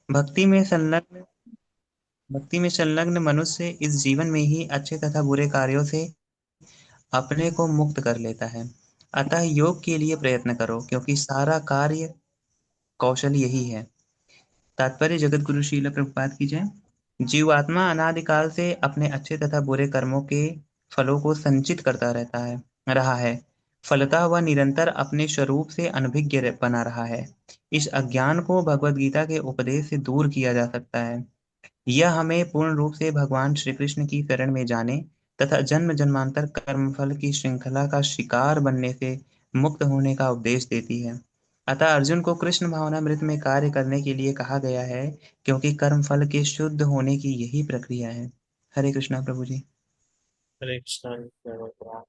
भक्ति में संलग्न भक्ति में संलग्न मनुष्य इस जीवन में ही अच्छे तथा बुरे कार्यों से अपने को मुक्त कर लेता है। अतः योग के लिए प्रयत्न करो, क्योंकि सारा कार्य कौशल यही है। तात्पर्य जगत गुरु श्रील प्रभुपाद की जय। जीवात्मा अनादिकाल से अपने अच्छे तथा बुरे कर्मों के फलों को संचित करता रहा है। फलतः वह निरंतर अपने स्वरूप से अनभिज्ञ बना रहा है। इस अज्ञान को भगवद गीता के उपदेश से दूर किया जा सकता है। यह हमें पूर्ण रूप से भगवान श्री कृष्ण की शरण में जाने तथा जन्म जन्मांतर कर्मफल की श्रृंखला का शिकार बनने से मुक्त होने का उपदेश देती है। अतः अर्जुन को कृष्ण भावनामृत में कार्य करने के लिए कहा गया है, क्योंकि कर्मफल के शुद्ध होने की यही प्रक्रिया है। हरे कृष्णा प्रभु जी। हरे कृष्णा जी, जय भगवान।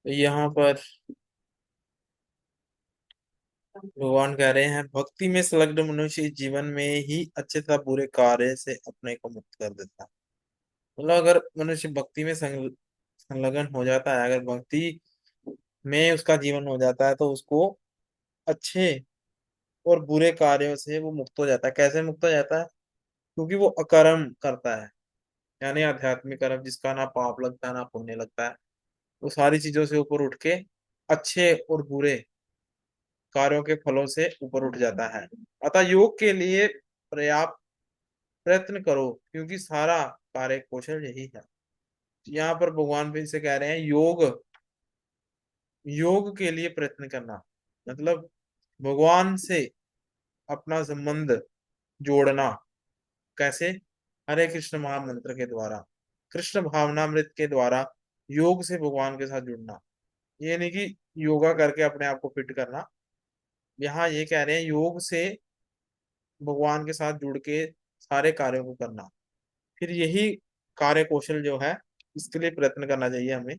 तो यहाँ पर भगवान कह रहे हैं, भक्ति में संलग्न मनुष्य इस जीवन में ही अच्छे तथा बुरे कार्य से अपने को मुक्त कर देता है। मतलब अगर मनुष्य भक्ति में संलग्न हो जाता है, अगर भक्ति में उसका जीवन हो जाता है, तो उसको अच्छे और बुरे कार्यों से वो मुक्त हो जाता है। कैसे मुक्त हो जाता है? क्योंकि वो अकर्म करता है, यानी आध्यात्मिक कर्म, जिसका ना पाप लगता है ना पुण्य लगता है। वो सारी चीजों से ऊपर उठ के अच्छे और बुरे कार्यों के फलों से ऊपर उठ जाता है। अतः योग के लिए पर्याप्त प्रयत्न करो, क्योंकि सारा कार्य कौशल यही है। यहाँ पर भगवान फिर से कह रहे हैं, योग योग के लिए प्रयत्न करना मतलब भगवान से अपना संबंध जोड़ना। कैसे? हरे कृष्ण महामंत्र के द्वारा, कृष्ण भावनामृत के द्वारा योग से भगवान के साथ जुड़ना। ये नहीं कि योगा करके अपने आप को फिट करना। यहाँ ये कह रहे हैं, योग से भगवान के साथ जुड़ के सारे कार्यों को करना। फिर यही कार्य कौशल जो है, इसके लिए प्रयत्न करना चाहिए हमें,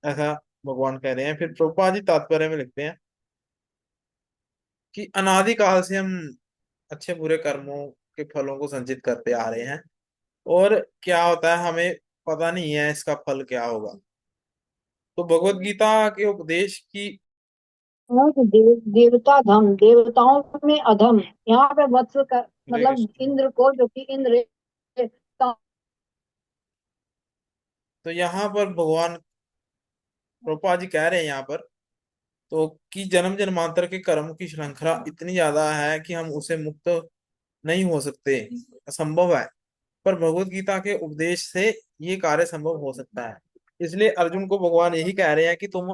ऐसा भगवान कह रहे हैं। फिर प्रभुपाद जी तात्पर्य में लिखते हैं कि अनादिकाल से हम अच्छे बुरे कर्मों के फलों को संचित करते आ रहे हैं, और क्या होता है हमें पता नहीं है इसका फल क्या होगा। तो भगवत गीता के उपदेश की और देवता धम, देवताओं में अधम। यहाँ पे वत्स का हरे मतलब कृष्ण। इंद्र को, जो कि इंद्र तो यहाँ पर भगवान प्रभुपाद जी कह रहे हैं यहाँ पर, तो कि जन्म जन्मांतर के कर्म की श्रृंखला इतनी ज्यादा है कि हम उसे मुक्त नहीं हो सकते, असंभव है। पर भगवत गीता के उपदेश से ये कार्य संभव हो सकता है। इसलिए अर्जुन को भगवान यही कह रहे हैं कि तुम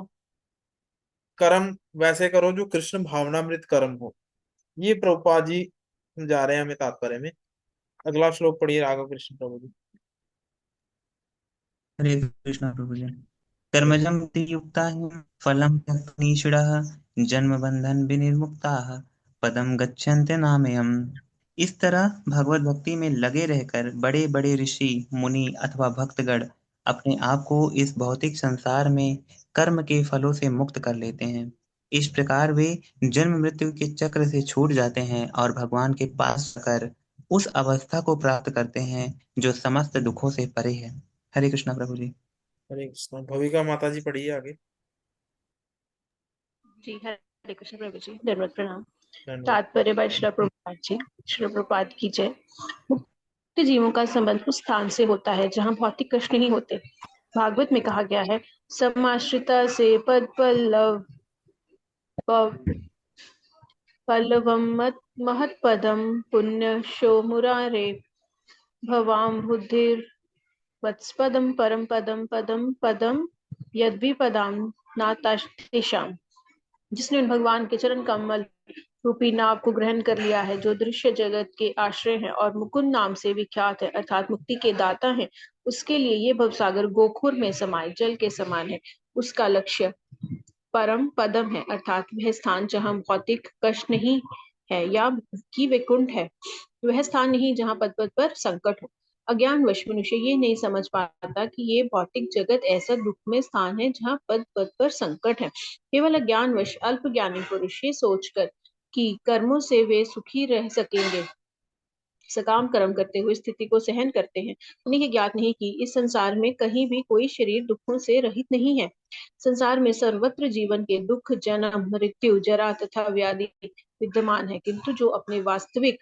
कर्म वैसे करो जो कृष्ण भावनामृत कर्म हो। ये प्रभुपाद जी समझा रहे हैं हमें तात्पर्य में। अगला श्लोक पढ़िए, राघव कृष्ण प्रभु जी। हरे कृष्णा प्रभु जी। कर्मजं युक्ता फलं त्यक्तनीषिणः जन्म बंधन विनिर्मुक्ताः पदम गच्छन्ति नामयम्। इस तरह भगवत भक्ति में लगे रहकर बड़े बड़े ऋषि मुनि अथवा भक्तगण अपने आप को इस भौतिक संसार में कर्म के फलों से मुक्त कर लेते हैं। इस प्रकार वे जन्म मृत्यु के चक्र से छूट जाते हैं और भगवान के पास जाकर उस अवस्था को प्राप्त करते हैं जो समस्त दुखों से परे है। हरे कृष्णा प्रभु जी। हरे कृष्ण। भविका माता जी पढ़िए आगे। जी हरे कृष्ण प्रभु जी, दंडवत प्रणाम। धन्यवाद। तात्पर्य बाय श्रील प्रभुपाद जी। श्रील प्रभुपाद की जय। मुक्ति जीवों का संबंध उस स्थान से होता है जहाँ भौतिक कष्ट नहीं होते। भागवत में कहा गया है, समाश्रिता से पद पल्लव पल्लवम महत्पदम पुण्यशो मुरारे भवाम बुद्धिर वत्सपदम परम पदम पदम पदम यद्विपदाम नाताशेषाम। जिसने उन भगवान के चरण कमल रूपी नाव को ग्रहण कर लिया है, जो दृश्य जगत के आश्रय है और मुकुंद नाम से विख्यात है, अर्थात मुक्ति के दाता है, उसके लिए ये भवसागर गोखुर में समाये जल के समान है। उसका लक्ष्य परम पदम है, अर्थात वह स्थान जहाँ भौतिक कष्ट नहीं है या की वैकुंठ है। वह स्थान नहीं जहाँ पद पद पर संकट हो। अज्ञानवश मनुष्य ये नहीं समझ पाता कि ये भौतिक जगत ऐसा दुखमय स्थान है जहाँ पद पद पर संकट है। केवल अज्ञानवश अल्प ज्ञानी पुरुष ये सोचकर कि कर्मों से वे सुखी रह सकेंगे, सकाम कर्म करते हुए स्थिति को सहन करते हैं। उन्हें ये ज्ञात नहीं कि इस संसार में कहीं भी कोई शरीर दुखों से रहित नहीं है। संसार में सर्वत्र जीवन के दुख, जन्म मृत्यु जरा तथा व्याधि विद्यमान है, किंतु जो अपने वास्तविक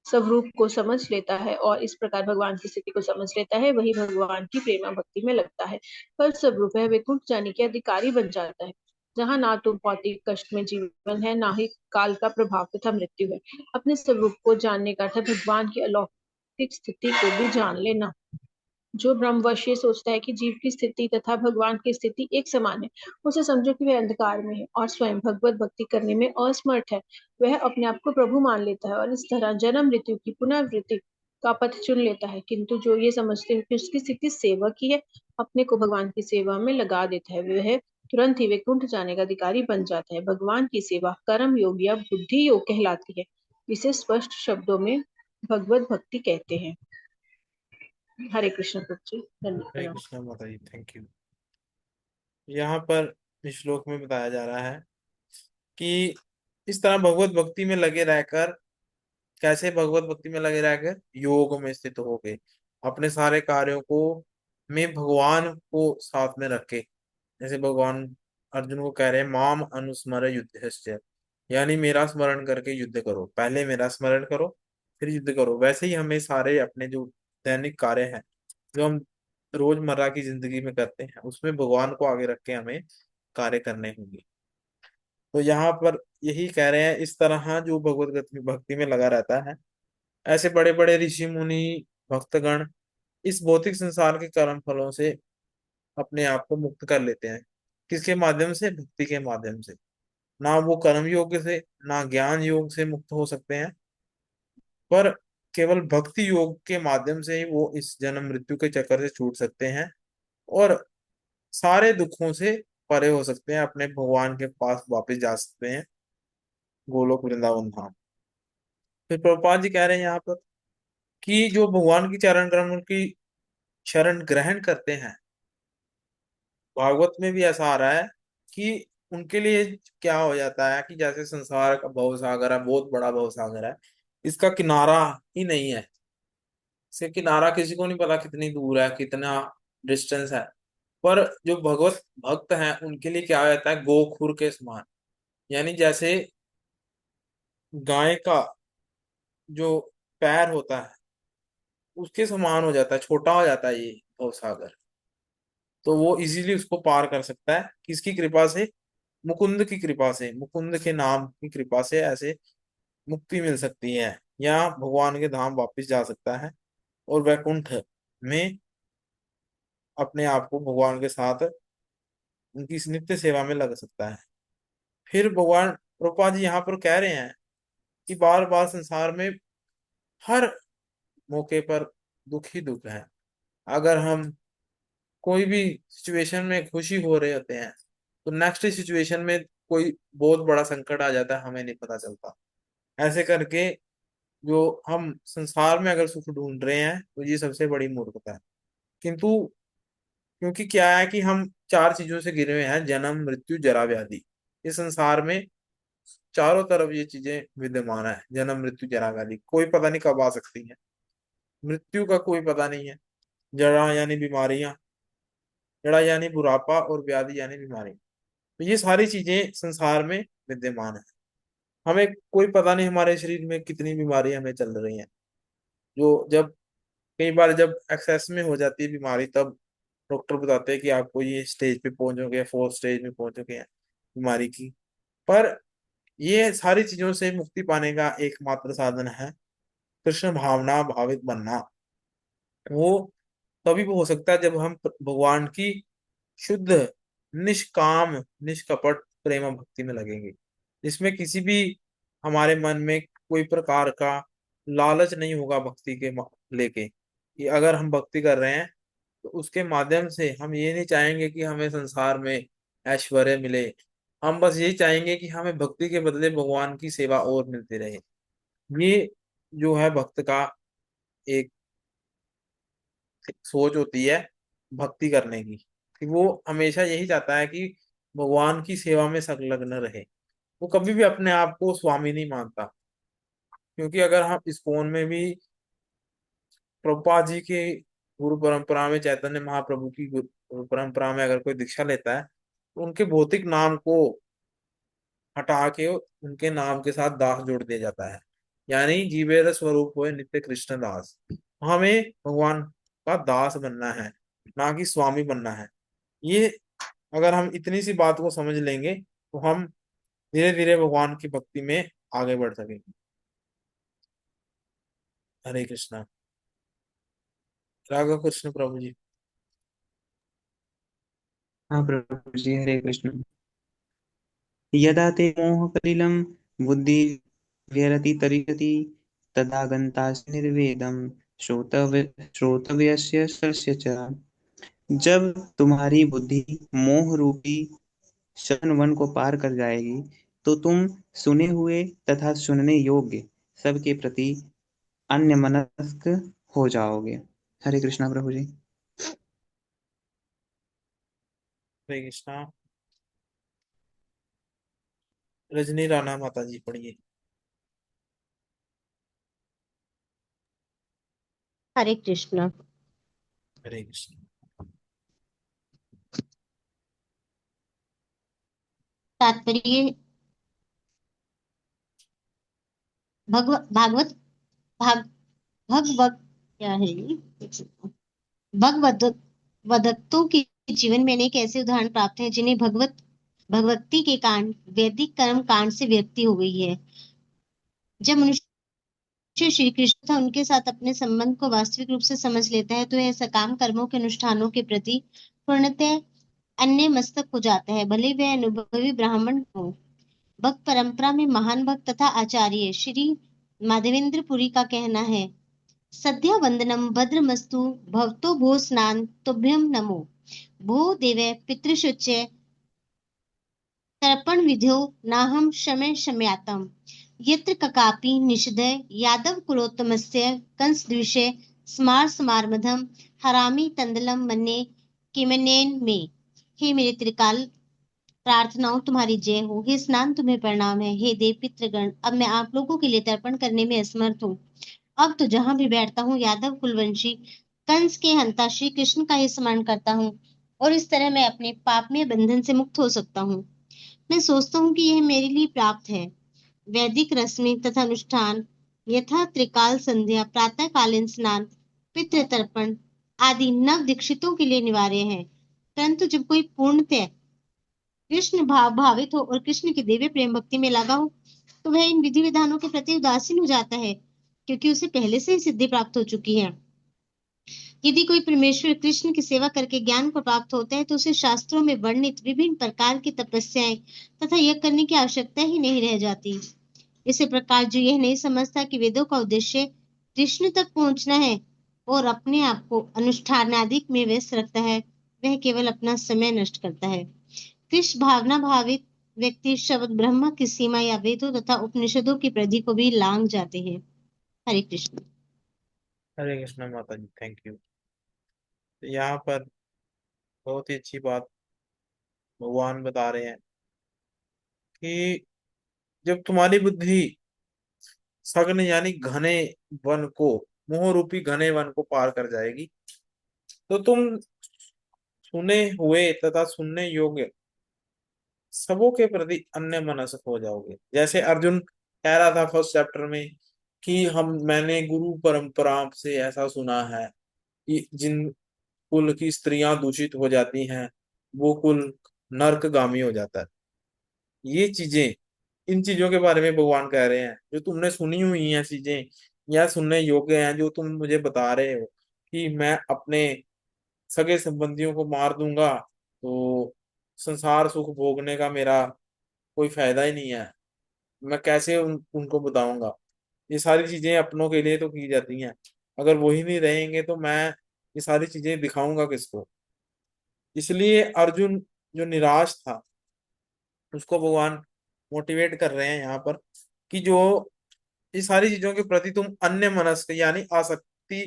स्वरूप को समझ लेता है और इस प्रकार भगवान की स्थिति को समझ लेता है, वही भगवान की प्रेमा भक्ति में लगता है। फल स्वरूप वह वैकुंठ जाने के अधिकारी बन जाता है, जहाँ ना तो भौतिक कष्ट में जीवन है, ना ही काल का प्रभाव तथा मृत्यु है। अपने स्वरूप को जानने का अर्थ भगवान की अलौकिक स्थिति को भी जान लेना। जो ब्रह्मवश ये सोचता है कि जीव की स्थिति तथा भगवान की स्थिति एक समान है, उसे समझो कि वह अंधकार में है और स्वयं भगवत भक्ति करने में असमर्थ है। वह अपने आप को प्रभु मान लेता है और इस तरह जन्म मृत्यु की पुनरावृत्ति का पथ चुन लेता है। किंतु जो ये समझते हैं कि उसकी स्थिति सेवा की है, अपने को भगवान की सेवा में लगा देता है, वह तुरंत ही वैकुंठ जाने का अधिकारी बन जाता है। भगवान की सेवा कर्म योग या बुद्धि योग कहलाती है। इसे स्पष्ट शब्दों में भगवत भक्ति कहते हैं। हरे कृष्ण प्रभु जी, हरे धन्यवाद। कृष्णा माता जी, थैंक यू। यहाँ पर इस श्लोक में बताया जा रहा है कि इस तरह भगवत भक्ति में लगे रहकर, कैसे भगवत भक्ति में लगे रहकर, योग में स्थित हो गए, अपने सारे कार्यों को में भगवान को साथ में रखे। जैसे भगवान अर्जुन को कह रहे हैं, माम अनुस्मर युद्धश्च, यानी मेरा स्मरण करके युद्ध करो, पहले मेरा स्मरण करो फिर युद्ध करो। वैसे ही हमें सारे अपने जो दैनिक कार्य हैं, जो हम रोजमर्रा की जिंदगी में करते हैं, उसमें भगवान को आगे रख के हमें कार्य करने होंगे। तो यहाँ पर यही कह रहे हैं, इस तरह जो भगवत भक्ति में लगा रहता है, ऐसे बड़े बड़े ऋषि मुनि भक्तगण इस भौतिक संसार के कर्म फलों से अपने आप को मुक्त कर लेते हैं। किसके माध्यम से? भक्ति के माध्यम से। ना वो कर्म योग से, ना ज्ञान योग से मुक्त हो सकते हैं, पर केवल भक्ति योग के माध्यम से ही वो इस जन्म मृत्यु के चक्कर से छूट सकते हैं और सारे दुखों से परे हो सकते हैं, अपने भगवान के पास वापस जा सकते हैं, गोलोक वृंदावन धाम। फिर प्रभुपाद जी कह रहे हैं यहाँ पर कि जो भगवान की चरण कमल की शरण ग्रहण करते हैं, भागवत में भी ऐसा आ रहा है कि उनके लिए क्या हो जाता है कि जैसे संसार का भव सागर है, बहुत बड़ा भव सागर है, इसका किनारा ही नहीं है। इसका किनारा किसी को नहीं पता कितनी दूर है, कितना डिस्टेंस है। पर जो भगवत भक्त हैं उनके लिए क्या हो जाता है, गोखुर के समान, यानी जैसे गाय का जो पैर होता है उसके समान हो जाता है, छोटा हो जाता है ये भव सागर। तो वो इजीली उसको पार कर सकता है, किसकी कृपा से? मुकुंद की कृपा से, मुकुंद के नाम की कृपा से ऐसे मुक्ति मिल सकती है, या भगवान के धाम वापस जा सकता है और वैकुंठ में अपने आप को भगवान के साथ उनकी इस नित्य सेवा में लग सकता है। फिर भगवान रूपा जी यहाँ पर कह रहे हैं कि बार बार संसार में हर मौके पर दुख ही दुख है। अगर हम कोई भी सिचुएशन में खुशी हो रहे होते हैं, तो नेक्स्ट सिचुएशन में कोई बहुत बड़ा संकट आ जाता है, हमें नहीं पता चलता। ऐसे करके जो हम संसार में अगर सुख ढूंढ रहे हैं, तो ये सबसे बड़ी मूर्खता है। किंतु क्योंकि क्या है कि हम चार चीजों से घिरे हुए हैं, जन्म मृत्यु जरा व्याधि। इस संसार में चारों तरफ ये चीजें विद्यमान है, जन्म मृत्यु जरा व्याधि, कोई पता नहीं कब आ सकती है। मृत्यु का कोई पता नहीं है, जड़ा यानी बीमारियां, जड़ा यानी बुढ़ापा, और व्याधि यानी बीमारी। तो ये सारी चीजें संसार में विद्यमान है। हमें कोई पता नहीं हमारे शरीर में कितनी बीमारियां हमें चल रही हैं, जो जब कई बार जब एक्सेस में हो जाती है बीमारी, तब डॉक्टर बताते हैं कि आपको ये स्टेज पे पहुंच चुके हैं, फोर्थ स्टेज में पहुंच चुके हैं बीमारी की। पर ये सारी चीजों से मुक्ति पाने का एकमात्र साधन है कृष्ण भावना भावित बनना। वो तभी हो सकता है जब हम भगवान की शुद्ध निष्काम निष्कपट प्रेम भक्ति में लगेंगे, जिसमें किसी भी हमारे मन में कोई प्रकार का लालच नहीं होगा भक्ति के लेके, कि अगर हम भक्ति कर रहे हैं तो उसके माध्यम से हम ये नहीं चाहेंगे कि हमें संसार में ऐश्वर्य मिले। हम बस यही चाहेंगे कि हमें भक्ति के बदले भगवान की सेवा और मिलती रहे। ये जो है भक्त का एक सोच होती है भक्ति करने की, कि वो हमेशा यही चाहता है कि भगवान की सेवा में संलग्न रहे। वो कभी भी अपने आप को स्वामी नहीं मानता। क्योंकि अगर हम इस्कॉन में भी प्रभुपाद जी के गुरु परंपरा में, चैतन्य महाप्रभु की गुरु परंपरा में अगर कोई दीक्षा लेता है, तो उनके भौतिक नाम को हटा के उनके नाम के साथ दास जोड़ दिया जाता है। यानी जीवेर स्वरूप हुए नित्य कृष्ण दास। हमें भगवान का दास बनना है, ना कि स्वामी बनना है। ये अगर हम इतनी सी बात को समझ लेंगे तो हम धीरे धीरे भगवान की भक्ति में आगे बढ़ सकेंगे। हरे कृष्णा। राघव कृष्ण प्रभु जी। हाँ प्रभु जी, हरे कृष्ण। यदा ते मोहकलिलं बुद्धिर्व्यरति तरिषति तदा गन्तासि निर्वेदं श्रोतव्यस्य श्रस्य च। जब तुम्हारी बुद्धि मोह रूपी श्रवण वन को पार कर जाएगी तो तुम सुने हुए तथा सुनने योग्य सबके प्रति अन्यमनस्क हो जाओगे। हरे कृष्णा प्रभु जी। हरे कृष्णा। रजनी राणा माता जी पढ़िए। हरे कृष्ण। हरे कृष्ण। तात्पर्य। भागवत भाग भगवत क्या है ये? भगवत वदत्तों के जीवन में अनेक ऐसे उदाहरण प्राप्त हैं जिन्हें भगवती के कारण वैदिक कर्म कांड से व्यक्ति हो गई है। जब मनुष्य श्री कृष्ण तथा उनके साथ अपने संबंध को वास्तविक रूप से समझ लेता है तो यह सकाम कर्मों के अनुष्ठानों के प्रति पूर्णतः अन्य मस्तक हो जाता है, भले वह अनुभवी ब्राह्मण हो। भक्त परंपरा में महान भक्त तथा आचार्य श्री माधवेंद्र पुरी का कहना है, सद्या वंदनम भद्रमस्तु भवतो भो स्नान तुभ्यम नमो भो देव पितृशुच्य तर्पण विधियो नाहं शमय शमयातम यत्र ककापि निषदय यादव कुलोत्तमस्य कंसद्विषे स्मार स्मारमधम हरामि तंदलम मन्ये किमनेन में। हे मेरे त्रिकाल प्रार्थनाओं तुम्हारी जय हो, हे स्नान तुम्हें प्रणाम है, हे देव पितृगण अब मैं आप लोगों के लिए तर्पण करने में असमर्थ हूँ। अब तो जहां भी बैठता हूँ यादव कुलवंशी कंस के हंता श्री कृष्ण का ही स्मरण करता हूँ और इस तरह मैं अपने पापमय बंधन से मुक्त हो सकता हूँ। मैं सोचता हूँ कि यह मेरे लिए प्राप्त है। वैदिक रस्में तथा अनुष्ठान यथा त्रिकाल संध्या प्रातःकालीन स्नान पितृ तर्पण आदि नव दीक्षितों के लिए अनिवार्य है, परंतु जब कोई पूर्णतः कृष्ण भावित हो और कृष्ण की दिव्य प्रेम भक्ति में लगा हो तो वह इन विधि विधानों के प्रति उदासीन हो जाता है, क्योंकि उसे पहले से ही सिद्धि प्राप्त हो चुकी है। यदि कोई परमेश्वर कृष्ण की सेवा करके ज्ञान को प्राप्त होता है तो उसे शास्त्रों में वर्णित विभिन्न प्रकार की तपस्याएं तथा यज्ञ करने की आवश्यकता ही नहीं रह जाती। इसी प्रकार जो यह नहीं समझता कि वेदों का उद्देश्य कृष्ण तक पहुंचना है और अपने आप को अनुष्ठान आदि में व्यस्त रखता है, वह केवल अपना समय नष्ट करता है। कृष्ण भावना भावित व्यक्ति शब्द ब्रह्म की सीमा या वेदों तथा उपनिषदों की परिधि को भी लांघ जाते हैं। हरे कृष्ण। हरे कृष्णा माता जी, थैंक यू। यहाँ पर बहुत ही अच्छी बात भगवान बता रहे हैं कि जब तुम्हारी बुद्धि सघन यानी घने वन को, मोह रूपी घने वन को पार कर जाएगी तो तुम सुने हुए तथा सुनने योग्य सबों के प्रति अन्य मनस्क हो जाओगे। जैसे अर्जुन कह रहा था फर्स्ट चैप्टर में कि मैंने गुरु परंपरा से ऐसा सुना है कि जिन कुल की स्त्रियां दूषित हो जाती हैं वो कुल नरकगामी हो जाता है। ये चीजें, इन चीजों के बारे में भगवान कह रहे हैं, जो तुमने सुनी हुई हैं चीजें या सुनने योग्य हैं, जो तुम मुझे बता रहे हो कि मैं अपने सगे संबंधियों को मार दूंगा तो संसार सुख भोगने का मेरा कोई फायदा ही नहीं है, मैं कैसे उनको बताऊंगा। ये सारी चीजें अपनों के लिए तो की जाती हैं, अगर वही नहीं रहेंगे तो मैं ये सारी चीजें दिखाऊंगा किसको। इसलिए अर्जुन जो निराश था उसको भगवान मोटिवेट कर रहे हैं यहाँ पर कि जो ये सारी चीजों के प्रति तुम अन्य मनस्क यानी आसक्ति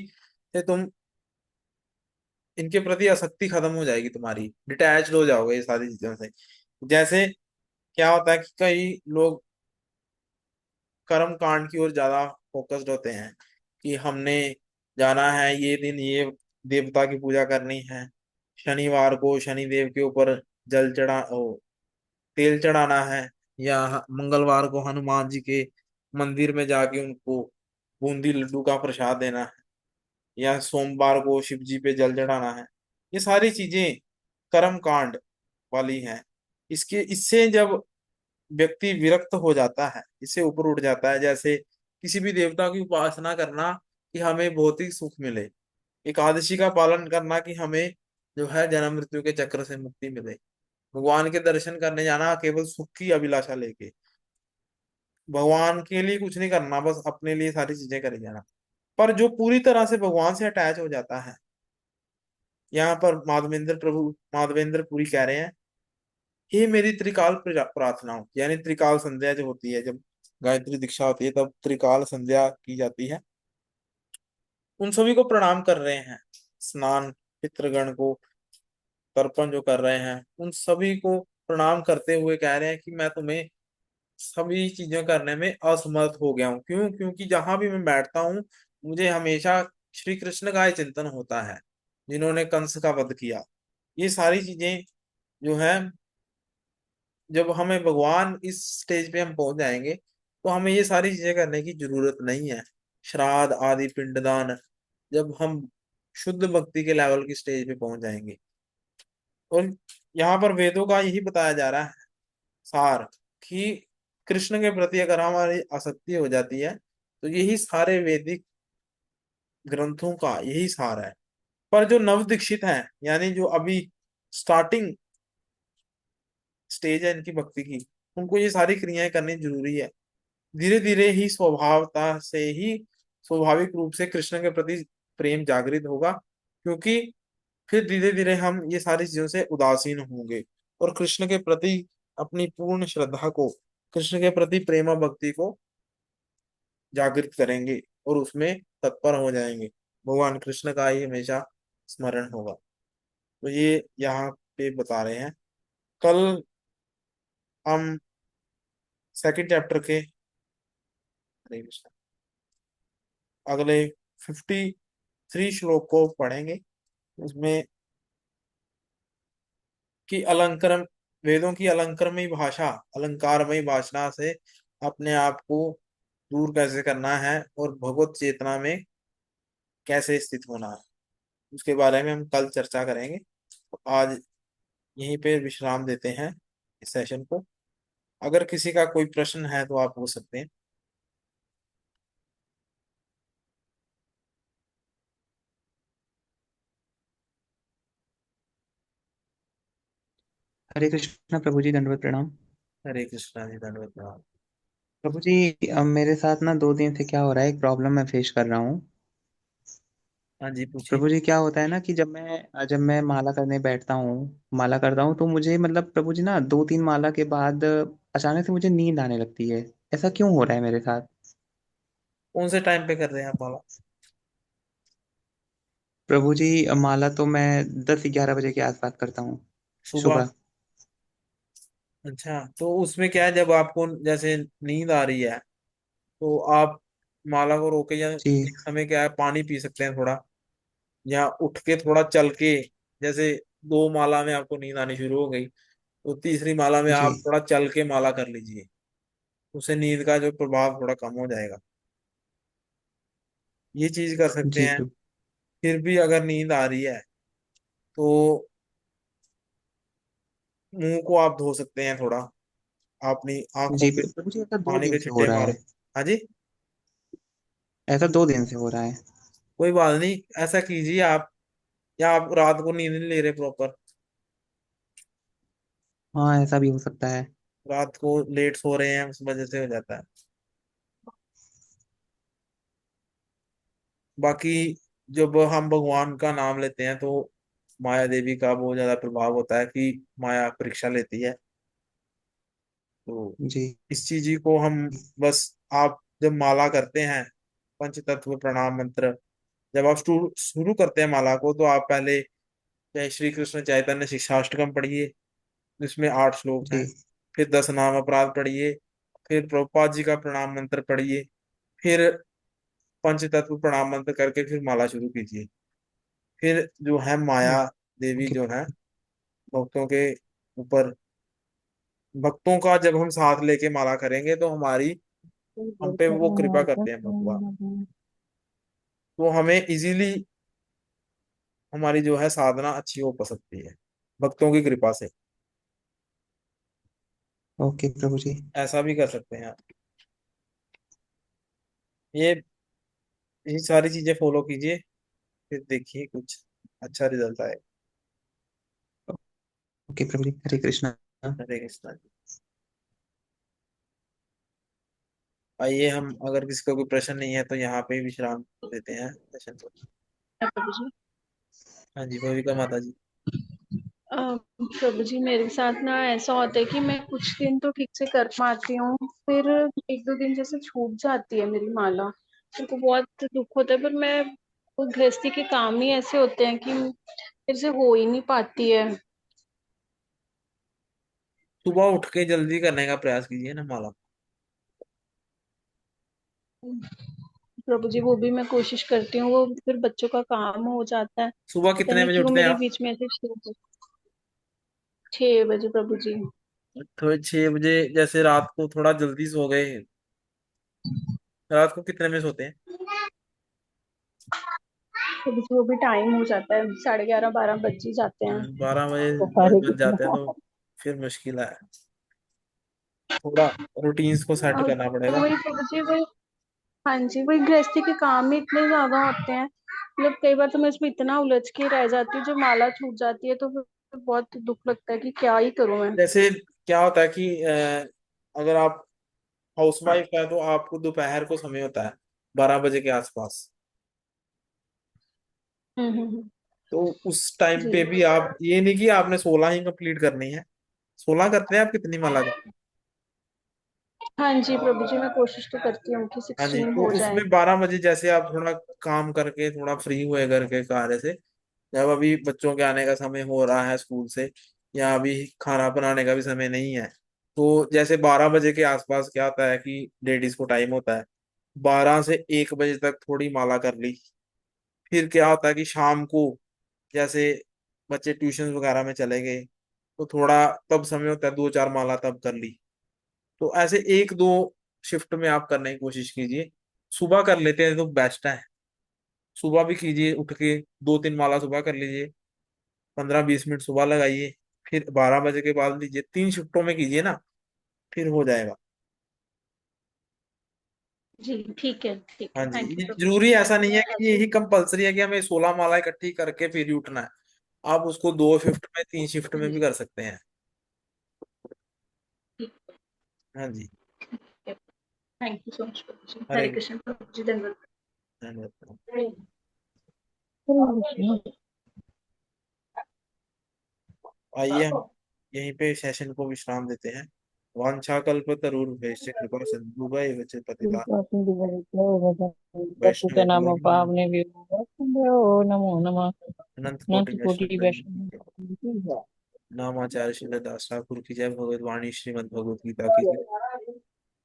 से तुम, इनके प्रति आसक्ति खत्म हो जाएगी तुम्हारी, डिटैच्ड हो जाओगे ये सारी चीजों से। जैसे क्या होता है कि कई लोग कर्म कांड की ओर ज्यादा फोकस्ड होते हैं कि हमने जाना है ये दिन ये देवता की पूजा करनी है, शनिवार को शनिदेव के ऊपर तेल चढ़ाना है, या मंगलवार को हनुमान जी के मंदिर में जाके उनको बूंदी लड्डू का प्रसाद देना है, या सोमवार को शिव जी पे जल चढ़ाना है। ये सारी चीजें कर्म कांड वाली हैं। इसके इससे जब व्यक्ति विरक्त हो जाता है, इससे ऊपर उठ जाता है, जैसे किसी भी देवता की उपासना करना कि हमें भौतिक सुख मिले, एकादशी का पालन करना कि हमें जो है जन्म मृत्यु के चक्र से मुक्ति मिले, भगवान के दर्शन करने जाना केवल सुख की अभिलाषा लेके, भगवान के लिए कुछ नहीं करना, बस अपने लिए सारी चीजें करे जाना। पर जो पूरी तरह से भगवान से अटैच हो जाता है, यहाँ पर माधवेंद्र पुरी कह रहे हैं, हे मेरी त्रिकाल प्रार्थनाओं, यानी त्रिकाल संध्या जो होती है, जब गायत्री दीक्षा होती है तब त्रिकाल संध्या की जाती है, उन सभी को प्रणाम कर रहे हैं। स्नान, पितृगण को तर्पण जो कर रहे हैं, उन सभी को प्रणाम करते हुए कह रहे हैं कि मैं तुम्हें सभी चीजें करने में असमर्थ हो गया हूँ। क्यों? क्योंकि जहां भी मैं बैठता हूँ मुझे हमेशा श्री कृष्ण का ही चिंतन होता है, जिन्होंने कंस का वध किया। ये सारी चीजें जो है, जब हमें भगवान इस स्टेज पे हम पहुंच जाएंगे तो हमें ये सारी चीजें करने की जरूरत नहीं है। श्राद्ध आदि पिंडदान, जब हम शुद्ध भक्ति के लेवल की स्टेज पे पहुंच जाएंगे। और यहाँ पर वेदों का यही बताया जा रहा है सार, कि कृष्ण के प्रति अगर हमारी आसक्ति हो जाती है तो यही सारे वैदिक ग्रंथों का यही सार है। पर जो नव दीक्षित हैं, यानी जो अभी स्टार्टिंग स्टेज है इनकी भक्ति की, उनको ये सारी क्रियाएं करनी जरूरी है। धीरे धीरे ही स्वभावता से ही स्वाभाविक रूप से कृष्ण के प्रति प्रेम जागृत होगा, क्योंकि फिर धीरे धीरे हम ये सारी चीजों से उदासीन होंगे और कृष्ण के प्रति अपनी पूर्ण श्रद्धा को, कृष्ण के प्रति प्रेमा भक्ति को जागृत करेंगे और उसमें तत्पर हो जाएंगे। भगवान कृष्ण का ही हमेशा स्मरण होगा। तो ये यहाँ पे बता रहे हैं। कल हम सेकंड चैप्टर के, हरे कृष्ण, अगले 53 श्लोक को पढ़ेंगे। उसमें कि अलंकार, वेदों की अलंकारमयी भाषा, अलंकारमयी भाषा से अपने आप को दूर कैसे करना है और भगवत चेतना में कैसे स्थित होना है, उसके बारे में हम कल चर्चा करेंगे। तो आज यहीं पे विश्राम देते हैं इस सेशन को। अगर किसी का कोई प्रश्न है तो आप पूछ सकते हैं। हरे कृष्णा प्रभु जी, दंडवत प्रणाम। हरे कृष्णा जी, धन्यवाद प्रणाम। प्रभु जी, अब मेरे साथ ना 2 दिन से क्या हो रहा है, एक प्रॉब्लम मैं फेस कर रहा हूँ। हाँ जी, पूछिए। प्रभु जी, क्या होता है ना कि जब मैं माला करने बैठता हूँ, माला करता हूँ, तो मुझे मतलब प्रभु जी ना 2-3 माला के बाद अचानक से मुझे नींद आने लगती है। ऐसा क्यों हो रहा है मेरे साथ? कौन से टाइम पे कर रहे हैं आप माला? प्रभु जी, माला तो मैं 10-11 बजे के आसपास करता हूँ, सुबह? सुबह। अच्छा, तो उसमें क्या है, जब आपको जैसे नींद आ रही है तो आप माला को रोके, या जी। एक समय क्या है, पानी पी सकते हैं थोड़ा, या उठ के थोड़ा चल के, जैसे 2 माला में आपको नींद आनी शुरू हो गई तो तीसरी माला में जी। आप थोड़ा चल के माला कर लीजिए। उससे नींद का जो प्रभाव थोड़ा कम हो जाएगा। ये चीज कर सकते जी हैं। प्रभु। फिर भी अगर नींद आ रही है तो मुंह को आप धो सकते हैं थोड़ा, अपनी आंखों जी पे प्रभु जी, ऐसा दो पानी दिन के से हो छिट्टे रहा मारो। है। हाँ जी। ऐसा 2 दिन से हो रहा है। कोई बात नहीं, ऐसा कीजिए आप, या आप रात को नींद नहीं ले रहे प्रॉपर, हाँ, ऐसा भी हो सकता है। रात को लेट सो रहे हैं उस वजह से हो जाता है। बाकी जब हम भगवान का नाम लेते हैं तो माया देवी का बहुत ज्यादा प्रभाव होता है कि माया परीक्षा लेती है। तो जी। इस चीज को हम बस, आप जब माला करते हैं, पंच तत्व प्रणाम मंत्र, जब आप शुरू करते हैं माला को, तो आप पहले जय श्री कृष्ण चैतन्य शिक्षाष्टकम पढ़िए, जिसमें 8 श्लोक जी। हैं। फिर 10 नाम अपराध पढ़िए। फिर प्रभुपाद जी का प्रणाम मंत्र पढ़िए। फिर पंच तत्व प्रणाम मंत्र करके फिर माला शुरू कीजिए। फिर जो है माया देवी ओके। जो है भक्तों के ऊपर, भक्तों का जब हम साथ लेके माला करेंगे तो हमारी हम पे वो कृपा करते हैं भगवान, तो हमें इजीली हमारी जो है साधना अच्छी हो सकती है भक्तों की कृपा से। ओके प्रभु जी। ऐसा भी कर सकते हैं आप। ये यही सारी चीजें फॉलो कीजिए, फिर देखिए कुछ अच्छा रिजल्ट आए। ओके प्रभु जी, हरे कृष्णा। हरे कृष्णा जी। आइए, हम अगर किसी को कोई प्रश्न नहीं है तो यहाँ पे विश्राम देते हैं सेशन को। प्रभु जी। हाँ जी, भविका माता जी। प्रभु जी, मेरे साथ ना ऐसा होता है कि मैं कुछ दिन तो ठीक से कर पाती हूँ, फिर एक दो दिन जैसे छूट जाती है मेरी माला, मेरे को बहुत दुख होता है। पर मैं, वो गृहस्थी के काम ही ऐसे होते हैं कि मेरे से हो ही नहीं पाती है। सुबह उठ के जल्दी करने का प्रयास कीजिए ना माला। प्रभु जी, वो भी मैं कोशिश करती हूँ, वो फिर बच्चों का काम हो जाता है। सुबह पता कितने नहीं बजे क्यों उठते हैं मेरी आप? बीच में ऐसे 6 बजे प्रभु जी। तो 6 बजे, जैसे रात को थोड़ा जल्दी सो गए, रात को कितने में सोते हैं? प्रभु जी, वो भी टाइम हो जाता है, 11:30 12 बज ही जाते हैं। 12 बजे हरे बज जाते हैं कृष्णा। तो फिर मुश्किल है। थोड़ा रूटीन्स को सेट करना तो पड़ेगा। वही प्रभु जी, वही, हाँ जी, वही गृहस्थी के काम ही इतने ज्यादा होते हैं, मतलब कई बार तो मैं इसमें इतना उलझ के रह जाती हूँ, जब माला छूट जाती है तो फिर बहुत दुख लगता है कि क्या ही करूं मैं। जैसे क्या होता है कि अगर आप हाउसवाइफ है तो आपको दोपहर को समय होता है 12 बजे के आसपास, हम्म। तो उस टाइम जी। पे भी आप ये नहीं कि आपने 16 ही कंप्लीट करनी है। 16 करते हैं आप? कितनी माला करते हैं? हाँ जी प्रभु जी, मैं कोशिश तो करती हूँ कि हाँ जी, 16 तो हो जाए। उसमें 12 बजे जैसे आप थोड़ा काम करके थोड़ा फ्री हुए घर के कार्य से, जब अभी बच्चों के आने का समय हो रहा है स्कूल से, या अभी खाना बनाने का भी समय नहीं है, तो जैसे 12 बजे के आसपास क्या होता है कि लेडीज को टाइम होता है, 12 से 1 बजे तक थोड़ी माला कर ली। फिर क्या होता है कि शाम को जैसे बच्चे ट्यूशन वगैरह में चले गए तो थोड़ा तब समय होता है, 2 4 माला तब कर ली। तो ऐसे 1 2 शिफ्ट में आप करने की कोशिश कीजिए। सुबह कर लेते हैं तो बेस्ट है। सुबह भी कीजिए, उठ के 2 3 माला सुबह कर लीजिए, 15 20 मिनट सुबह लगाइए, फिर 12 बजे के बाद लीजिए। 3 शिफ्टों में कीजिए ना, फिर हो जाएगा। जी ठीक है, ठीक हाँ है, जी, थैंक यू ये प्रभु जी। जरूरी ऐसा नहीं है मैं कि ऐसे यही कंपलसरी है कि हमें 16 माला इकट्ठी करके फिर ही उठना है। आप उसको 2 शिफ्ट में 3 शिफ्ट में भी कर सकते हैं। हाँ जी। थैंक यू सो मच प्रभु जी। हरे हरे कृष्ण प्रभु जी, धन्यवाद। धन्यवाद। आइए, हम यहीं पे सेशन को विश्राम देते हैं। वांछा कल्पतरुर्भ्यश्च कृपा सिन्धुभैव च पतिता पतित नाम वैष्णवेभ्यो पावने नमो नमः। अनंत कोटि अनंत कोटि वैष्णव वैष्णव। नामाचार्य श्रील दास ठाकुर की जय। भगवत वाणी श्रीमद भगवत गीता की जय।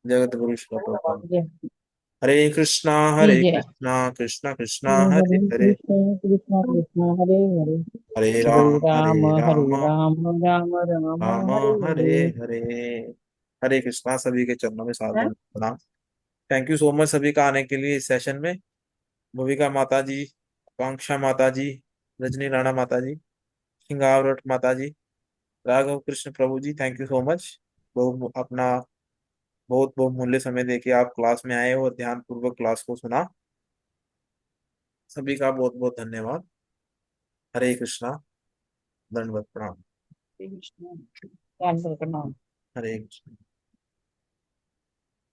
जगत गुरु श्रील प्रभुपाद। हरे जय कृष्णा कृष्णा कृष्णा हरे हरे हरे, कृष्ण कृष्ण कृष्ण हरे हरे, हरे हरे राम हरे राम हरे राम राम राम राम राम हरे हरे हरे। हरे। हरे कृष्णा। सभी के चरणों में साथ प्रणाम। थैंक यू सो मच सभी का आने के लिए इस सेशन में। भूमिका माता जी, कांक्षा माता जी, रजनी राणा माता जी, सिंगावरट माता जी, राघव कृष्ण प्रभु जी, थैंक यू सो मच। अपना बहुत बहुत मूल्य समय देके आप क्लास में आए और ध्यान पूर्वक क्लास को सुना। सभी का बहुत बहुत धन्यवाद। हरे कृष्णा। दंडवत प्रणाम। कृष्ण प्रणाम। हरे कृष्ण।